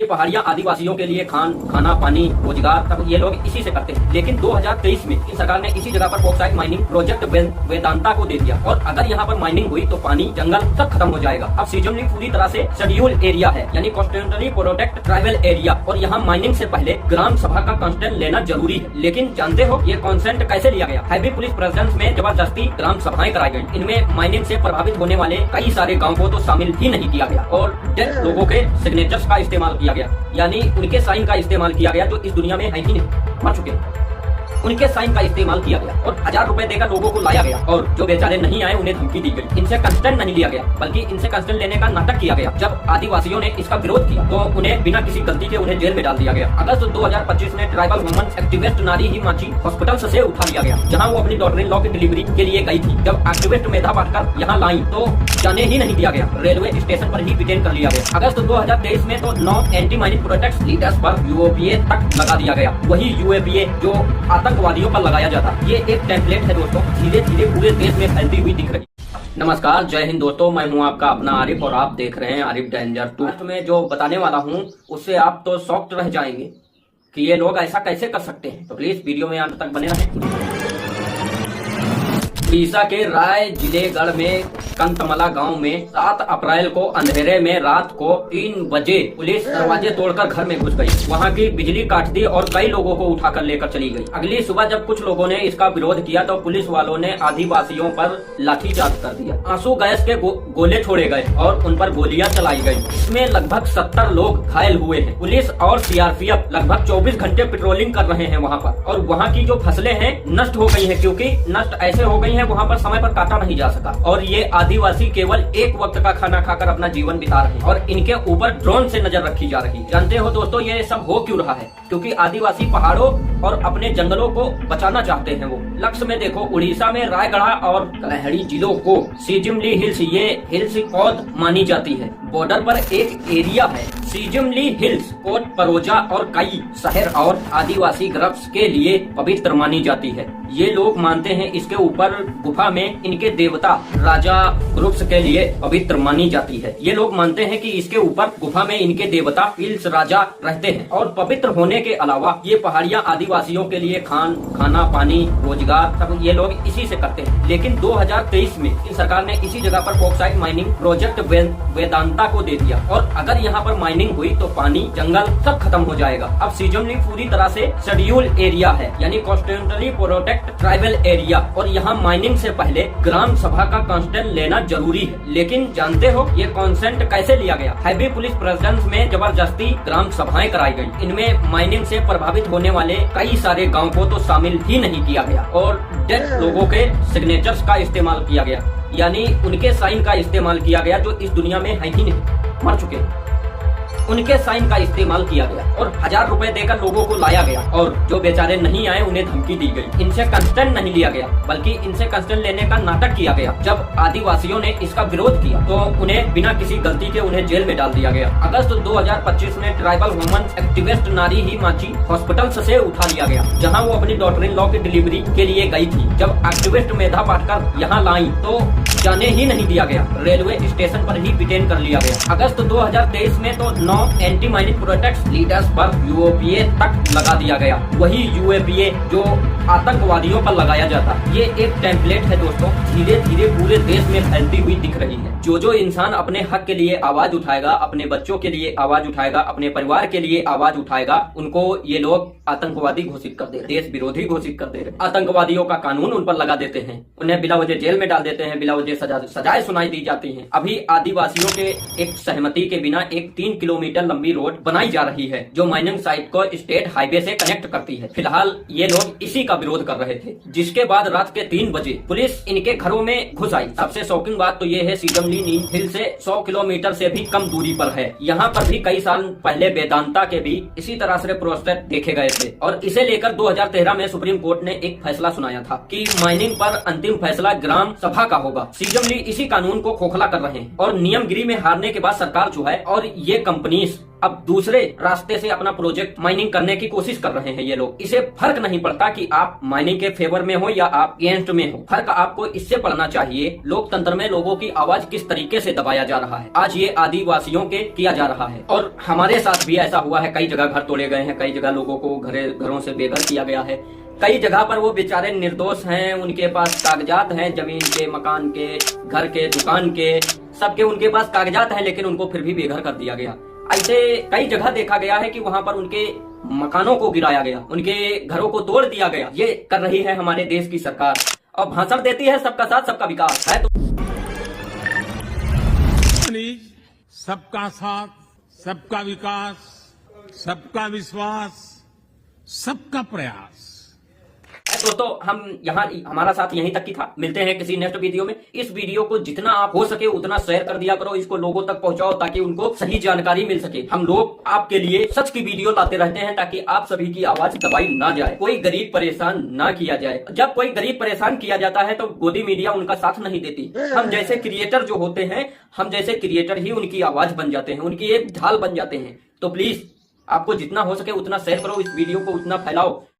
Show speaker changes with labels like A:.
A: ये पहाड़ियां आदिवासियों के लिए खाना पानी रोजगार सब ये लोग इसी से करते हैं। लेकिन 2023 में इन सरकार ने इसी जगह पर बॉक्साइट माइनिंग प्रोजेक्ट वेदांता को दे दिया और अगर यहाँ पर माइनिंग हुई तो पानी जंगल सब खत्म हो जाएगा। अब सीजमली पूरी तरह से शेड्यूल एरिया है, यानी कॉन्स्टिट्यूशनली प्रोटेक्ट ट्राइबल एरिया, और यहाँ माइनिंग से पहले ग्राम सभा का कंसेंट लेना जरूरी है। लेकिन जानते हो ये कंसेंट कैसे लिया गया? हैवी पुलिस प्रेजेंस में जबरदस्ती ग्राम सभाएं कराई गई। इनमें माइनिंग से प्रभावित होने वाले कई सारे गाँव को तो शामिल ही नहीं किया गया और डेथ लोगों के सिग्नेचर्स का इस्तेमाल किया गया, यानी उनके साइन का इस्तेमाल किया गया जो इस दुनिया में है ही नहीं, मर चुके हैं। उनके साइन का इस्तेमाल किया गया और 1000 रुपए देकर लोगों को लाया गया और जो बेचारे नहीं आए उन्हें धमकी दी गई। इनसे कंस्टेंट नहीं लिया गया बल्कि इनसे कंस्टेंट लेने का नाटक किया गया। जब आदिवासियों ने इसका विरोध किया तो उन्हें बिना किसी गलती के उन्हें जेल में डाल दिया गया। अगस्त 2025 में ट्राइबल वुमेन एक्टिविस्ट नारी हिमाची हॉस्पिटल से उठा लिया गया, जहाँ वो अपनी डॉटर इन लॉ की डिलीवरी के लिए गई थी। जब एक्टिविस्ट मेधा पाटकर यहाँ लाई तो जाने ही नहीं दिया गया, रेलवे स्टेशन पर ही डिटेन कर लिया गया। अगस्त 2023 में तो 9 एंटी माइनिंग प्रोटेक्ट लीडर्स पर यूएपीए तक लगा दिया गया। वही यूएपीए जो आतंकवादियों पर लगाया जाता, ये एक टेम्पलेट है दोस्तों, धीरे धीरे पूरे देश में फैलती हुई दिख रही। नमस्कार, जय हिंद दोस्तों, मैं हूं आपका अपना आरिफ और आप देख रहे हैं आरिफ डेंजर 2। में जो बताने वाला हूं उससे आप तो शॉक्ड रह जाएंगे कि ये लोग ऐसा कैसे कर सकते हैं, तो प्लीज वीडियो में अंत तक बने रहें। उड़ीसा के राय जिलेगढ़ में कंतमला गांव में 7 अप्रैल को अंधेरे में रात को 3 बजे पुलिस दरवाजे तोड़कर घर में घुस गई। वहां की बिजली काट दी और कई लोगों को उठाकर लेकर चली गई। अगली सुबह जब कुछ लोगों ने इसका विरोध किया तो पुलिस वालों ने आदिवासियों पर लाठीचार्ज कर दिया। आंसू गैस के गोले छोड़े गए और उन पर गोलियां चलाई गई। इसमें लगभग 70 लोग घायल हुए हैं। पुलिस और सीआरपीएफ लगभग 24 घंटे पेट्रोलिंग कर रहे हैं वहाँ पर, और वहाँ की जो फसलें हैं नष्ट हो गई है, क्योंकि नष्ट ऐसे हो गई है वहाँ पर समय पर काटा नहीं जा सका और ये आदिवासी केवल एक वक्त का खाना खाकर अपना जीवन बिता रहे हैं और इनके ऊपर ड्रोन से नजर रखी जा रही है। जानते हो दोस्तों ये सब हो क्यों रहा है? क्योंकि आदिवासी पहाड़ों और अपने जंगलों को बचाना चाहते हैं। वो लक्ष्य में देखो, उड़ीसा में रायगढ़ और कलहड़ी जिलों को सीजमली हिल्स, ये हिल्स पौध मानी जाती है। बॉर्डर पर एक एरिया है सीजमली हिल्स, कोट परोजा और कई शहर और आदिवासी ग्रुप्स के लिए पवित्र मानी जाती है। ये लोग मानते हैं इसके ऊपर गुफा में इनके देवता राजा ग्रुप्स के लिए पवित्र मानी जाती है। ये लोग मानते हैं कि इसके ऊपर गुफा में इनके देवता हिल्स राजा रहते हैं और पवित्र होने के अलावा ये पहाड़ियां आदिवासियों के लिए खाना पानी रोजगार सब ये लोग इसी से करते हैं। लेकिन 2023 में इन सरकार ने इसी जगह पर बॉक्साइट माइनिंग प्रोजेक्ट वेदांता को दे दिया और अगर यहाँ पर माइनिंग हुई तो पानी जंगल सब खत्म हो जाएगा। अब सीजमली पूरी तरह से शेड्यूल एरिया है, यानी कॉन्स्टिट्यूशनली प्रोटेक्ट ट्राइबल एरिया, और यहाँ माइनिंग से पहले ग्राम सभा का कंसेंट लेना जरूरी है। लेकिन जानते हो ये कंसेंट कैसे लिया गया? हैवी पुलिस प्रेजेंस में जबरदस्ती ग्राम सभाएं कराई गई। इनमें माइनिंग से प्रभावित होने वाले कई सारे गाँव को तो शामिल ही नहीं किया गया और डेथ लोगों के सिग्नेचर्स का इस्तेमाल किया गया, यानी उनके साइन का इस्तेमाल किया गया जो इस दुनिया में है ही नहीं, मर चुके हैं। उनके साइन का इस्तेमाल किया गया और 1000 रुपए देकर लोगों को लाया गया और जो बेचारे नहीं आए उन्हें धमकी दी गई। इनसे कंस्टेंट नहीं लिया गया बल्कि इनसे कंस्टेंट लेने का नाटक किया गया। जब आदिवासियों ने इसका विरोध किया तो उन्हें बिना किसी गलती के उन्हें जेल में डाल दिया गया। अगस्त 2025 में ट्राइबल वुमेन एक्टिविस्ट नारी हिमाची हॉस्पिटल से उठा लिया गया, जहाँ वो अपनी डॉटर इन लॉ की डिलीवरी के लिए गई थी। जब एक्टिविस्ट मेधा पाटकर यहाँ लाई तो जाने ही नहीं दिया गया, रेलवे स्टेशन पर ही डिटेन कर लिया गया। अगस्त 2023 में तो 9 एंटी माइनिंग प्रोटेक्ट लीडर्स पर यूएपीए तक लगा दिया गया। वही यूएपीए जो आतंकवादियों पर लगाया जाता, ये एक टेम्पलेट है दोस्तों, धीरे धीरे पूरे देश में फैलती हुई दिख रही है। जो इंसान अपने हक के लिए आवाज उठाएगा, अपने बच्चों के लिए आवाज उठाएगा, अपने परिवार के लिए आवाज उठाएगा, उनको ये लोग आतंकवादी घोषित कर दे रहे, देश विरोधी घोषित कर दे रहे। आतंकवादियों का कानून उन पर लगा देते हैं, उन्हें बिला वजह जेल में डाल देते हैं, बिला वजह सजाएं सुनाई दी जाती हैं। अभी आदिवासियों के एक सहमति के बिना एक 3 किलोमीटर लंबी रोड बनाई जा रही है जो माइनिंग साइट को स्टेट हाईवे से कनेक्ट करती है। फिलहाल ये लोग इसी का विरोध कर रहे थे, जिसके बाद रात के 3 बजे पुलिस इनके घरों में घुस आई। सबसे शॉकिंग बात तो ये है सीजमली हिल से 100 किलोमीटर से भी कम दूरी पर है। यहाँ पर भी कई साल पहले वेदांता के भी इसी तरह से प्रोजेक्ट देखे गए थे और इसे लेकर 2013 में सुप्रीम कोर्ट ने एक फैसला सुनाया था कि माइनिंग पर अंतिम फैसला ग्राम सभा का होगा। टीजमली इसी कानून को खोखला कर रहे हैं और नियमगिरी में हारने के बाद सरकार जो है और ये कंपनीज अब दूसरे रास्ते से अपना प्रोजेक्ट माइनिंग करने की कोशिश कर रहे हैं। ये लोग, इसे फर्क नहीं पड़ता कि आप माइनिंग के फेवर में हो या आप अगेंस्ट में हो। फर्क आपको इससे पड़ना चाहिए लोकतंत्र में लोगों की आवाज किस तरीके से दबाया जा रहा है। आज ये आदिवासियों के किया जा रहा है और हमारे साथ भी ऐसा हुआ है। कई जगह घर तोड़े गए हैं, कई जगह लोगों को घरों से बेघर किया गया है। कई जगह पर वो बेचारे निर्दोष हैं, उनके पास कागजात हैं, जमीन के, मकान के, घर के, दुकान के, सबके उनके पास कागजात हैं, लेकिन उनको फिर भी बेघर कर दिया गया। ऐसे कई जगह देखा गया है कि वहां पर उनके मकानों को गिराया गया, उनके घरों को तोड़ दिया गया। ये कर रही है हमारे देश की सरकार और भाषण देती है सबका साथ सबका विकास है। तो
B: सबका साथ, सबका विकास, सबका विश्वास, सबका प्रयास।
A: दोस्तों हम यहाँ हमारा साथ यहीं तक की था। मिलते हैं किसी नेक्स्ट वीडियो में। इस वीडियो को जितना आप हो सके उतना शेयर कर दिया करो, इसको लोगों तक पहुंचाओ ताकि उनको सही जानकारी मिल सके। हम लोग आपके लिए सच की वीडियो लाते रहते हैं ताकि आप सभी की आवाज दबाई ना जाए, कोई गरीब परेशान ना किया जाए। जब कोई गरीब परेशान किया जाता है तो गोदी मीडिया उनका साथ नहीं देती। हम जैसे क्रिएटर जो होते हैं, हम जैसे क्रिएटर ही उनकी आवाज बन जाते हैं, उनकी एक ढाल बन जाते हैं। तो प्लीज आपको जितना हो सके उतना शेयर करो, इस वीडियो को उतना फैलाओ।